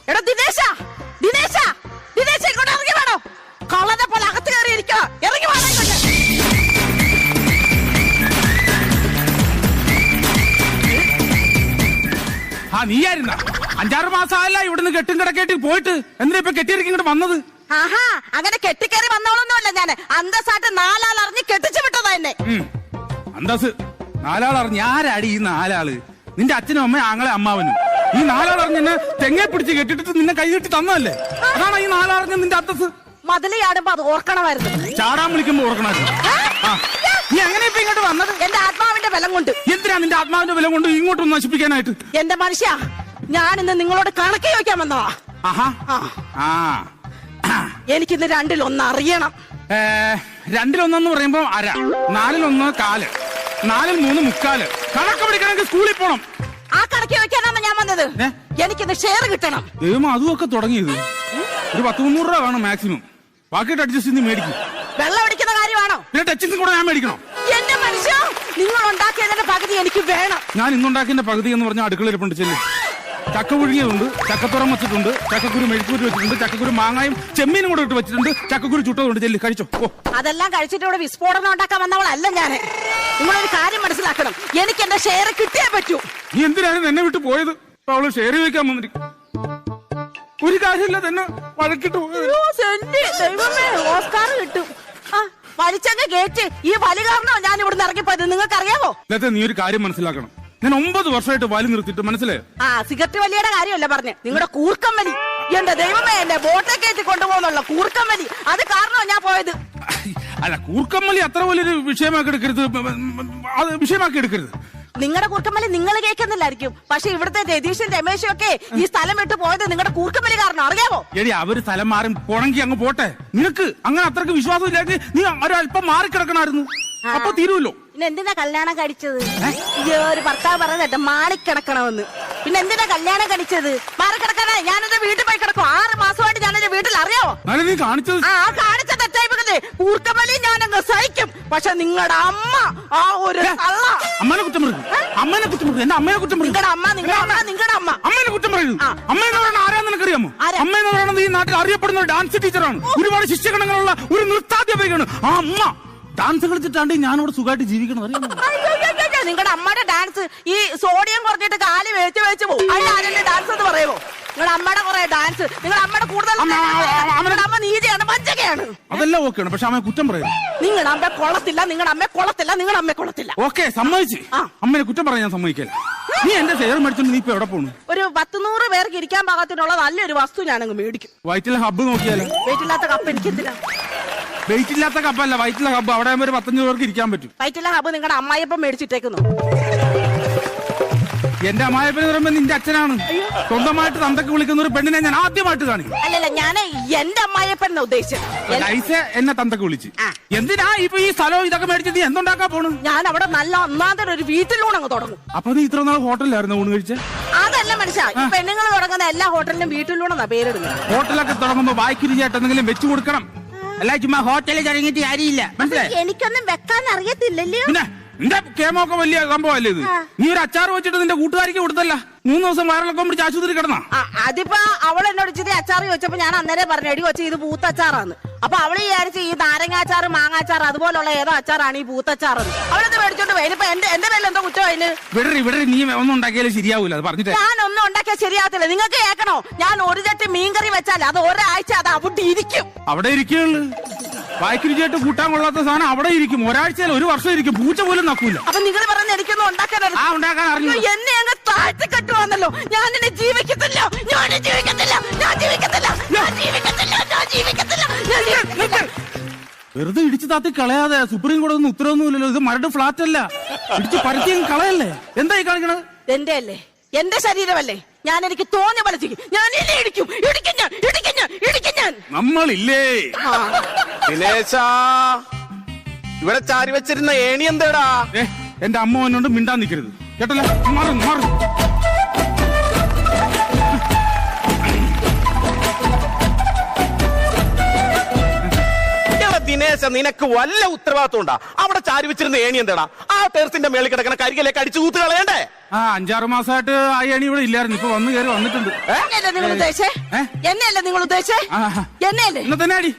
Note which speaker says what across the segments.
Speaker 1: എടാ ദിനേശ, ദിനേശ, ദിനേശ ഇങ്ങോട്ട് ഇറങ്ങി വേണോ? കള്ളനെ പോലെ അകത്ത് കയറി ഇരിക്കുക. ഇറങ്ങി വേണോ ഇങ്ങോട്ട്?
Speaker 2: ആ നീയായിരുന്ന 5-6 മാസമല്ല ഇവിടുന്ന് കെട്ടും കിടക്കേട്ടി പോയിട്ട് എന്തിനാ ഇപ്പൊ കെട്ടിയിറക്കി ഇങ്ങോട്ട് വന്നത്?
Speaker 1: ആഹാ, അങ്ങനെ കെട്ടിക്കയറി വന്നോളൊന്നുമല്ല ഞാന്. അന്തസ്സായിട്ട് 4 ആൾ അറിഞ്ഞ് കെട്ടിച്ചു വിട്ടതാ എന്നെ.
Speaker 2: അന്തസ് 4 ആൾ അറിഞ്ഞ ആരാടി ഈ 4 ആള്? നിന്റെ അച്ഛനും അമ്മയും ആങ്ങളെ അമ്മാവനും. ഈ 4 ആൾ അറിഞ്ഞ തെങ്ങെ പിടിച്ച് കെട്ടിട്ട് നിന്നെ കൈ കെട്ടി തന്നതല്ലേ? അതാണ് ഈ 4 ആൾ അറിഞ്ഞ നിന്റെ അന്തസ്.
Speaker 1: മതില് ചാടുമ്പോ അത് ഓർക്കണമായിരുന്നു.
Speaker 2: ചാടാൻ വിളിക്കുമ്പോ ഓർക്കണമായിരുന്നു. നീ എങ്ങനെ ഇപ്പൊ ഇങ്ങോട്ട് വന്നത്?
Speaker 1: എന്റെ ആത്മാവിന്റെ ബലം കൊണ്ട്.
Speaker 2: എന്തിനാ നിന്റെ ആത്മാവിന്റെ ബലം കൊണ്ട് ഇങ്ങോട്ടൊന്ന് നശിപ്പിക്കാനായിട്ട്?
Speaker 1: എന്റെ മനുഷ്യ, ഞാൻ ഇന്ന് നിങ്ങളോട് കണക്ക് ചോദിക്കാൻ വന്നതാ. എനിക്കിന്ന് 2-ൽ 1 അറിയണം.
Speaker 2: 2-ൽ 1 പറയുമ്പോ അര, 4-ൽ 1 കാല്, 4-ൽ 3 മുക്കാല്. കണക്ക് പഠിക്കണമെങ്കിൽ സ്കൂളിൽ പോണം.
Speaker 1: ആ കണക്ക് ചോദിക്കാനാണ് ഞാൻ വന്നത്. എനിക്കിന്ന് ഷെയർ കിട്ടണം.
Speaker 2: ദൈവം അതുമൊക്കെ തുടങ്ങിയത്. ഒരു 10-300 രൂപ വേണം മാക്സിമം. ബാക്കിയിട്ട് അഡ്ജസ്റ്റ് ചെയ്ത് മേടിക്കും.
Speaker 1: വെള്ളം അടിക്കുന്ന കാര്യമാണോ?
Speaker 2: പിന്നെ ടച്ചിങ് കൂടെ ഞാൻ മേടിക്കണം.
Speaker 1: എന്റെ മനുഷ്യ, നിങ്ങൾ ഉണ്ടാക്കിയതിന്റെ പകുതി എനിക്ക് വേണം.
Speaker 2: ഞാൻ ഇന്നുണ്ടാക്കിയതിന്റെ പകുതി എന്ന് പറഞ്ഞാൽ അടുക്കളയിലിപ്പുണ്ട്. ചെല്ലു. ചക്ക പുഴുങ്ങിയതുണ്ട്, ചക്കത്തുറം വെച്ചിട്ടുണ്ട്, ചക്കക്കുരു മെഴുക്കൂരി വെച്ചിട്ടുണ്ട്, ചക്കക്കുരു മാങ്ങായും ചെമ്മീനും കൂടെ ഇട്ട് വെച്ചിട്ടുണ്ട്, ചക്കക്കുരു ചുട്ടതുണ്ട്. ചെല്ലു കഴിച്ചോ.
Speaker 1: അതെല്ലാം കഴിച്ചിട്ട് ഇവിടെ വിസ്ഫോടനം ഉണ്ടാക്കാൻ വന്നവളല്ല ഞാന്. നിങ്ങളൊരു കാര്യം മനസ്സിലാക്കണം, എനിക്ക് എന്റെ ഷെയർ കിട്ടിയേ പറ്റൂ.
Speaker 2: നീ എന്തിനാണ് എന്നെ വിട്ട് പോയത്? അവള് ഷെയർ ചോദിക്കാൻ വന്നിരിക്കും. ഒരു കാര്യമില്ല, തന്നെ വഴക്കിട്ട്
Speaker 1: ദൈവമേ, ഓസ്കാർ കിട്ടും. വലിച്ചങ്ങ് കേറ്റ്. ഈ വലി കാരണോ ഞാൻ ഇവിടുന്ന് ഇറങ്ങിപ്പോയത്, നിങ്ങൾക്ക് അറിയാമോ?
Speaker 2: നീ ഒരു കാര്യം മനസ്സിലാക്കണം. ഞാൻ 9 വർഷമായിട്ട് വലി നിർത്തിയിട്ട് മനസ്സിലായോ?
Speaker 1: സിഗരറ്റ് വലിയുടെ കാര്യമല്ല പറഞ്ഞേ, നിങ്ങളുടെ കൂർക്കം വലി. എന്റെ ദൈവമേ, എന്നെ ബോട്ടെ കയറ്റി കൊണ്ടുപോകുന്നുള്ള കൂർക്കം വലി, അത് കാരണോ ഞാൻ പോയത്.
Speaker 2: അല്ല, കൂർക്കം വലി അത്ര വലിയൊരു വിഷയമാക്കി എടുക്കരുത്. അത് വിഷയമാക്കി എടുക്കരുത്.
Speaker 1: നിങ്ങളുടെ കൂർക്കമ്മലി നിങ്ങൾ കേൾക്കുന്നില്ലായിരിക്കും, പക്ഷെ ഇവിടുത്തെ രതീഷും രമേശും ഒക്കെ ഈ സ്ഥലം വിട്ട് പോയത് നിങ്ങളുടെ കൂർക്കമ്മലി കാരണം, അറിയാമോ?
Speaker 2: എടി, അവര് സ്ഥലം മാറി പോണെങ്കിൽ അങ്ങ് പോട്ടെ. നിനക്ക് അങ്ങനെ അത്രക്ക് വിശ്വാസം ഇല്ലെങ്കിൽ നീ ഒരല്പം മാറിക്കിടക്കണമായിരുന്നു. അപ്പൊ തീരുമല്ലോ.
Speaker 1: പിന്നെ എന്തിനാ കല്യാണം കഴിച്ചത്? ഒരു ഭർത്താവ് പറഞ്ഞിട്ട് മാറിക്കിടക്കണമെന്ന്. പിന്നെ എന്തിനാ കല്യാണം കഴിച്ചത്? മാറിക്കിടക്കാനാ. ഞാനെന്റെ വീട്ടിൽ പോയി കിടക്കും. 6 മാസമായിട്ട് ഞാനെന്റെ വീട്ടിൽ, അറിയാമോ?
Speaker 2: നീ കാണിച്ചത്
Speaker 1: കാണിച്ച തെറ്റായി പോകല്ലേ. കൂർക്കമ്മലി ഞാനങ്ങ് സഹിക്കും, പക്ഷെ നിങ്ങളുടെ അമ്മ ആ ഒരു
Speaker 2: അമ്മനെ കുറ്റം പറയും. അമ്മനെ കുറ്റം പറയും. എന്റെ അമ്മയെ കുറ്റം പറയും.
Speaker 1: നിങ്ങളുടെ അമ്മ, നിങ്ങളുടെ അമ്മ
Speaker 2: അമ്മനെ കുറ്റം പറയും. അമ്മ എന്ന് പറയുന്നത് ആരാന്ന് നിനക്കറിയാമോ? അമ്മ എന്ന് പറയുന്നത് ഈ നാട്ടിൽ അറിയപ്പെടുന്ന ഒരു ഡാൻസ് ടീച്ചറാണ്. ഒരുപാട് ശിഷ്യഗണങ്ങളുള്ള ഒരു നൃത്താധ്യാപികയാണ് ആ അമ്മ. ഡാൻസ് കളിച്ചിട്ടാണ്ട് ഞാനവിടെ സുഖമായിട്ട് ജീവിക്കണം, അറിയാമോ?
Speaker 1: നിങ്ങളുടെ അമ്മയുടെ ഡാൻസ് ഈ സോഡിയം കുറഞ്ഞിട്ട് കാല് വേച്ച് വേച്ച് പോകും. അതിന്റെ ഡാൻസ് എന്ന് പറയുമോ? നിങ്ങളുടെ അമ്മയുടെ കുറെ ഡാൻസ്, നിങ്ങളുടെ അമ്മയുടെ കൂടുതൽ അമ്മ നീതിയാണ്, വഞ്ചകയാണ്.
Speaker 2: അതെല്ലാം ഓക്കെയാണ്, പക്ഷെ അമ്മയെ കുറ്റം പറയും.
Speaker 1: നിങ്ങളുടെ അമ്മ കൊള്ളത്തില്ല, നിങ്ങളുടെ അമ്മ കൊള്ളത്തില്ല, നിങ്ങളുടെ അമ്മ കൊള്ളത്തില്ല.
Speaker 2: ഓക്കെ, സമ്മതിച്ച്. അമ്മനെ കുറ്റം പറയാൻ ഞാൻ സമ്മതിക്കില്ല. നീ എന്റെ ഷെയർ മേടിച്ചോണ്ട് നീ ഇപ്പൊ എവിടെ പോണു? ഒരു
Speaker 1: 10-100 പേർക്ക് ഇരിക്കാൻ പാകത്തിനുള്ള നല്ലൊരു വസ്തു ഞാനങ്ങ് മേടിക്കും.
Speaker 2: വയറ്റിലെ ഹബ്ബ് നോക്കിയാലോ?
Speaker 1: വെയിറ്റില്ലാത്ത കപ്പ് എനിക്കെന്തിനാ?
Speaker 2: വെയിറ്റില്ലാത്ത കപ്പല്ല, വയറ്റിലെ ഹബ്ബ്. അവിടെ ഒരു 15 പേർക്ക് ഇരിക്കാൻ പറ്റും.
Speaker 1: വയറ്റിലെ ഹബ്ബ് നിങ്ങളുടെ അമ്മായിയപ്പം മേടിച്ചിട്ടേക്കുന്നു.
Speaker 2: എന്റെ അമ്മായിയപ്പനെ പറയുമ്പോ നിന്റെ അച്ഛനാണ്. സ്വന്തമായിട്ട് തന്തക്ക് വിളിക്കുന്ന ഒരു പെണ്ണിനെ ഞാൻ ആദ്യമായിട്ട് കാണിക്കും.
Speaker 1: അല്ലല്ല, ഞാൻ എന്റെ അമ്മായിയപ്പനെ ഉദ്ദേശിച്ചത്.
Speaker 2: എന്നെ തന്തക്ക് വിളിച്ച് എന്തിനാ ഇപ്പൊ ഈ സ്ഥലവും ഇതൊക്കെ മേടിച്ച് നീ എന്തുണ്ടാക്കാൻ പോണു?
Speaker 1: ഞാൻ അവിടെ നല്ല ഒന്നാന്തരം ഒരു വീട്ടിലൂടെ തുടങ്ങും.
Speaker 2: അപ്പൊ നീ ഇത്ര നാൾ ഹോട്ടലിലായിരുന്നു ഊണ് കഴിച്ച?
Speaker 1: അതല്ല മനുഷ്യ, പെണ്ണുങ്ങൾ തുടങ്ങുന്ന എല്ലാ ഹോട്ടലിനും വീട്ടിലൂടെ പേരിടുന്നത്.
Speaker 2: ഹോട്ടലൊക്കെ തുടങ്ങുമ്പോ ബാക്കി രുചിയായിട്ട് എന്തെങ്കിലും വെച്ചു കൊടുക്കണം. അല്ല ചുമ്മാ ഹോട്ടലിൽ തുടങ്ങിയിട്ട് കാര്യമില്ല, മനസ്സിലായി?
Speaker 1: എനിക്കൊന്നും വെക്കാൻ അറിയത്തില്ലല്ലോ.
Speaker 2: പിന്നെ നിന്റെ കേമൊക്കെ വലിയ സംഭവമല്ലേ ഇത്? നീ ഒരു അച്ചാർ വെച്ചിട്ട് നിന്റെ കൂട്ടുകാരിക്ക് കൊടുത്തല്ല, 3 ദിവസം വയറിളക്കം പിടിച്ച് ആശുപത്രി കിടന്നാ.
Speaker 1: അതിപ്പോ അവൾ എന്നോട് ഇച്ചിരി അച്ചാർ ചോദിച്ചപ്പോ ഞാൻ അന്നേരം പറഞ്ഞു, എടി കൊച്ചി ഇത് പൂത്തച്ചാറാന്ന്. അപ്പൊ അവള് വിചാരിച്ച് ഈ നാരങ്ങാച്ചാർ, മാങ്ങാച്ചാർ അതുപോലുള്ള ഏതോ അച്ചാറാണ് ഈ പൂത്തച്ചാറെന്ന്. അവളത് മേടിച്ചോണ്ട് പോയി. ഇനിയിപ്പൊ എന്റെ പേരിൽ എന്തോ കുറ്റം അതിന്?
Speaker 2: ഇവിടെ നീ ഒന്നും ഉണ്ടാക്കിയാലും ശരിയാവൂല, അത് പറഞ്ഞിട്ട്.
Speaker 1: ഞാൻ ഒന്നും ഉണ്ടാക്കിയാൽ ശരിയാകത്തില്ല. നിങ്ങൾക്ക് കേൾക്കണോ? ഞാൻ ഒരു ചട്ടി മീൻകറി വെച്ചാൽ അത് ഒരാഴ്ച അത് അവിടെ ഇരിക്കും.
Speaker 2: അവിടെ ഇരിക്കുള്ളൂ. വായിക്ക് രുചിയായിട്ട് കൂട്ടാൻ കൊള്ളാത്ത സാധനം അവിടെ ഇരിക്കും. ഒരാഴ്ചയിൽ 1 വർഷം ഇരിക്കും. പൂച്ച പോലും നക്കൂല.
Speaker 1: അപ്പൊ നിങ്ങൾ പറഞ്ഞ എനിക്കൊന്നും ഉണ്ടാക്കാൻ
Speaker 2: അറിഞ്ഞു.
Speaker 1: എന്നെ അങ്ങ് താഴ്ത്തി കെട്ടുവാന്നല്ലോ. ഞാൻ എന്നെ ജീവിക്കത്തില്ല, ഞാൻ ജീവിക്കത്തില്ല, ഞാൻ ജീവിക്കത്തില്ല, ഞാൻ ജീവിക്കത്തില്ല, ഞാൻ ജീവിക്കത്തില്ല.
Speaker 2: വെറുതെ ഇടിച്ചു താത്തി കളയാതെ. സുപ്രീം കോടതി ഒന്നും ഉത്തരവൊന്നുമില്ലല്ലോ. ഇത് മരട് ഫ്ലാറ്റ് അല്ല, ഇടിച്ച് പരത്തിയും കളയല്ലേ. എന്തായി കാണിക്കണത്?
Speaker 1: എന്റെ അല്ലേ, എന്റെ ശരീരമല്ലേ. ഞാൻ എനിക്ക് തോന്നിയ പോലെ ചെയ്യും. ഞാൻ ഇടിക്കും, ഇടിക്കും, ഞാൻ ഇടിക്കും, ഞാൻ ഇടിക്കും. ഞാൻ നമ്മളില്ലേ
Speaker 3: ദിനേശാ, ഇവിടെ ചാരി വെച്ചിരുന്ന ഏണി എന്തേടാ?
Speaker 2: എന്റെ അമ്മ എന്നോട് മിണ്ടാൻ നിൽക്കരുത്, കേട്ടല്ലോ? മാറും മാറും.
Speaker 3: ദിനേശ, ദിനേശ നിനക്ക് വല്ല ഉത്തരവാദിത്വം ഉണ്ടാ? അവിടെ ചാരി വെച്ചിരുന്ന ഏണി എന്താടാ? ആ ടെറസിന്റെ മേളിൽ കിടക്കണ കരികിലേക്ക് അടിച്ചു കൂത്ത് കളയണ്ടേ?
Speaker 2: ആ 5-6 മാസമായിട്ട് ആ ഏണി ഇവിടെ ഇല്ലായിരുന്നു, ഇപ്പൊ വന്ന് കയറി വന്നിട്ടുണ്ട്.
Speaker 1: എന്നെയല്ലേ നിങ്ങൾ ഉദ്ദേശിച്ചേ? എന്നെയല്ലേ നിങ്ങൾ ഉദ്ദേശിച്ചേ? എന്നെയല്ലേ?
Speaker 2: ഇന്നെ തന്നെ അടി.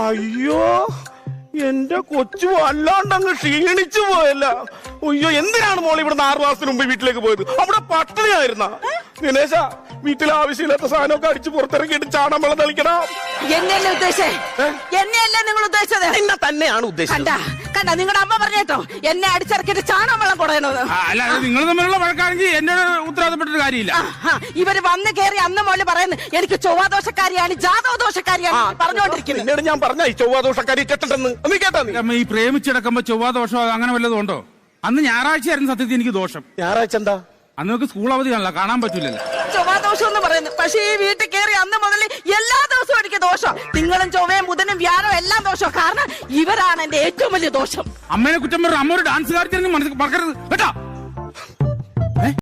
Speaker 3: അയ്യോ എന്റെ കൊച്ചു വല്ലാണ്ടങ്ങ് ക്ഷീണിച്ചു പോയല്ല. അയ്യോ എന്തിനാണ് മോളെ ഇവിടുന്ന് 6 മാസത്തിന് മുമ്പ് വീട്ടിലേക്ക് പോയത്? അവിടെ പട്ടിണിയായിരുന്ന ദിനേശ. വീട്ടിൽ ആവശ്യമില്ലാത്ത സാധനമൊക്കെ അടിച്ച് പുറത്തിറക്കിയിട്ട് ചാണം വെള്ളം തളിക്കണം.
Speaker 1: എന്നെയല്ലേ ഉദ്ദേശിച്ചേ? എന്നെയല്ലേ നിങ്ങൾ ഉദ്ദേശിച്ചത്?
Speaker 3: എന്നെ തന്നെയാണ് ഉദ്ദേശിച്ചത്.
Speaker 1: കണ്ട നിങ്ങളുടെ അമ്മ പറഞ്ഞേട്ടോ എന്നെ അടിച്ചിറക്കിയിട്ട് ചാണം വെള്ളം കുടയണത്.
Speaker 2: അല്ല നിങ്ങൾ തമ്മിലുള്ള വഴക്കാണെങ്കിൽ എന്നോട് ഉത്തരവാദപ്പെട്ടൊരു കാര്യമില്ല.
Speaker 1: ഇവര് വന്ന് കയറി അന്ന് മോല് പറയുന്നത് എനിക്ക് ചൊവ്വാദോഷക്കാരിയാണ് ജാതക ദോഷക്കാരിയാണ് പറഞ്ഞുകൊണ്ടിരിക്കുന്നത്.
Speaker 3: എന്നോട് ഞാൻ പറഞ്ഞ ചൊവ്വാദോഷക്കാരി കെട്ടിട്ടെന്ന് നീ കേട്ടാ? നീ
Speaker 2: ഈ പ്രേമിച്ചെടുക്കുമ്പോ ചൊവ്വാ ദോഷമോ അങ്ങനെ വല്ലതും ഉണ്ടോ? അന്ന് ഞായറാഴ്ചയായിരുന്നു സത്യത്തിൽ എനിക്ക് ദോഷം.
Speaker 3: ഞായറാഴ്ച എന്താ?
Speaker 2: അന്ന് നമുക്ക് സ്കൂൾ അവധി കാണില്ല, കാണാൻ പറ്റൂലല്ലോ.
Speaker 1: ചൊവ്വാദോഷം എന്ന് പറയുന്നത്. പക്ഷേ ഈ വീട്ടിൽ കയറി അന്ന് മുതൽ എല്ലാ ദിവസവും എനിക്ക് ദോഷം. തിങ്കളും ചൊവ്വയും ബുധനും വ്യാഴവും എല്ലാം ദോഷം. കാരണം ഇവരാണ് എന്റെ ഏറ്റവും വലിയ ദോഷം.
Speaker 2: അമ്മേനെ കുറ്റം പറഞ്ഞ അമ്മ ഒരു ഡാൻസ് കാണിച്ചു മറക്കരുത് കേട്ടോ.